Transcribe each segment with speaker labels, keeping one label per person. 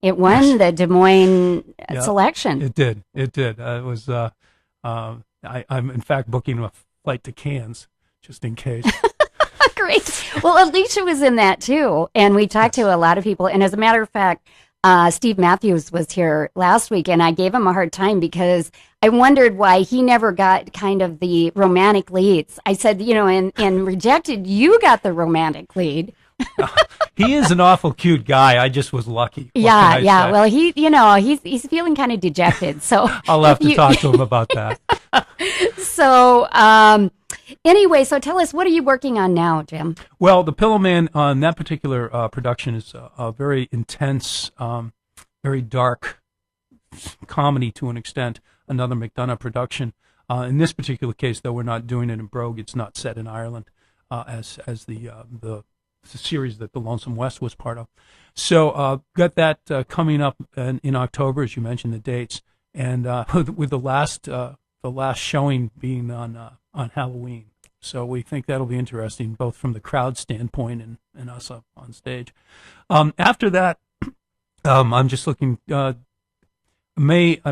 Speaker 1: It won the Des Moines selection.
Speaker 2: It did. It did. It was. I'm in fact booking a flight to Cairns just in case.
Speaker 1: Great. Well, Alicia was in that too, and we talked to a lot of people. And as a matter of fact, Steve Matthews was here last week, and I gave him a hard time because I wondered why he never got kind of the romantic leads. I said, in Rejected, you got the romantic lead.
Speaker 2: He is an awful cute guy. I just was lucky.
Speaker 1: Yeah. Well, he's feeling kind of dejected. So
Speaker 2: I'll have to talk to him about that.
Speaker 1: So anyway, so tell us, what are you working on now, Jim?
Speaker 2: Well, the Pillowman on that particular production is a very intense, very dark comedy to an extent. Another McDonough production. In this particular case, though, we're not doing it in Brogue. It's not set in Ireland, as the series that the Lonesome West was part of. So got that coming up in October, as you mentioned the dates, and with the last showing being on Halloween. So we think that'll be interesting, both from the crowd standpoint and us up on stage. After that, I'm just looking. I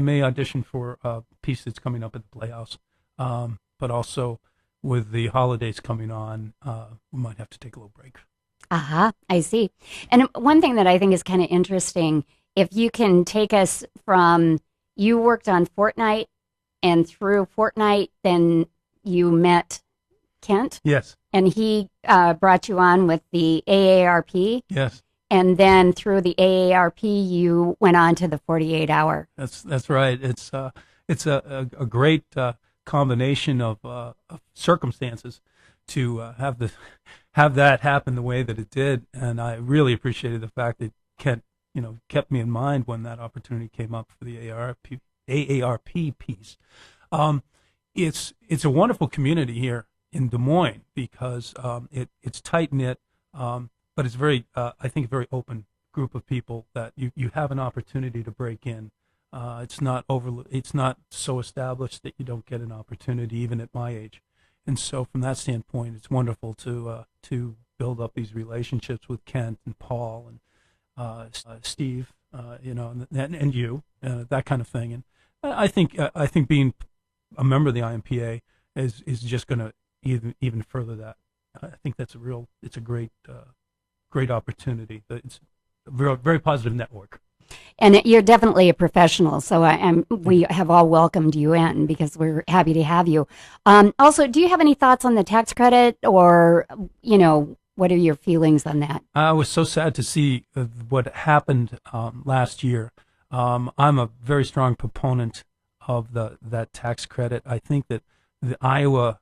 Speaker 2: may audition for a piece that's coming up at the Playhouse, but also with the holidays coming on, we might have to take a little break.
Speaker 1: I see. And one thing that I think is kind of interesting, if you can take us from, you worked on Fortnite, and through Fortnite, then you met Kent.
Speaker 2: Yes.
Speaker 1: And he brought you on with the AARP.
Speaker 2: Yes.
Speaker 1: And then through the AARP, you went on to the 48 Hour.
Speaker 2: That's right. It's a great combination of circumstances to have that happen the way that it did, and I really appreciated the fact that Kent, kept me in mind when that opportunity came up for the AARP piece. It's a wonderful community here in Des Moines because it's tight knit, but it's I think a very open group of people that you have an opportunity to break in. It's not so established that you don't get an opportunity even at my age. And so, from that standpoint, it's wonderful to build up these relationships with Kent and Paul and Steve, and you, that kind of thing. And I think being a member of the IMPA is just going to even further that. I think it's a great opportunity. It's a very, very positive network.
Speaker 1: And you're definitely a professional, so we have all welcomed you in because we're happy to have you. Also, do you have any thoughts on the tax credit, or, what are your feelings on that?
Speaker 2: I was so sad to see what happened last year. I'm a very strong proponent of that tax credit. I think that the Iowa,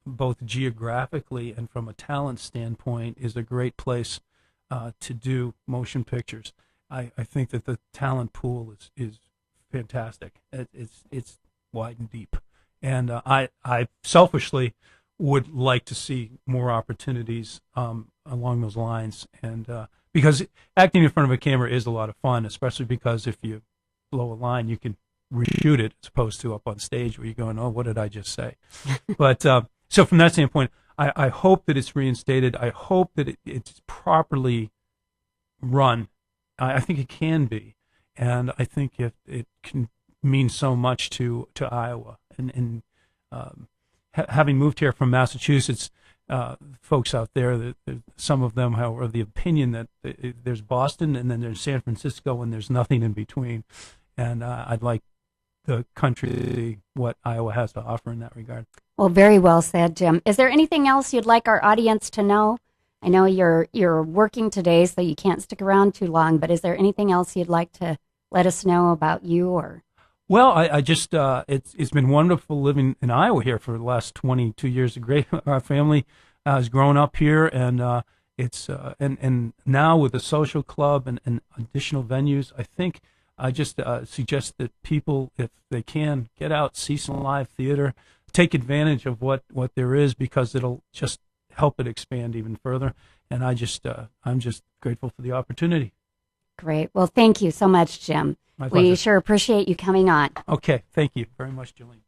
Speaker 2: both geographically and from a talent standpoint, is a great place to do motion pictures. I think that the talent pool is fantastic. It's wide and deep, and I selfishly would like to see more opportunities along those lines. And because acting in front of a camera is a lot of fun, especially because if you blow a line, you can reshoot it as opposed to up on stage where you're going, "Oh, what did I just say?" But so from that standpoint, I hope that it's reinstated. I hope that it's properly run. I think it can be, and I think it can mean so much to Iowa. And having moved here from Massachusetts, folks out there, some of them are of the opinion that there's Boston and then there's San Francisco and there's nothing in between. And I'd like the country to see what Iowa has to offer in that regard.
Speaker 1: Well, very well said, Jim. Is there anything else you'd like our audience to know? I know you're working today, so you can't stick around too long, but is there anything else you'd like to let us know about you? Or?
Speaker 2: Well, I just it's been wonderful living in Iowa here for the last 22 years. Our family has grown up here, and it's and now with the social club and additional venues, I think I just suggest that people, if they can, get out, see some live theater, take advantage of what there is, because it'll just help it expand even further. And I'm just grateful for the opportunity.
Speaker 1: Great. Well, thank you so much, Jim.
Speaker 2: My pleasure.
Speaker 1: We sure appreciate you coming on.
Speaker 2: Okay. Thank you very much, Julian.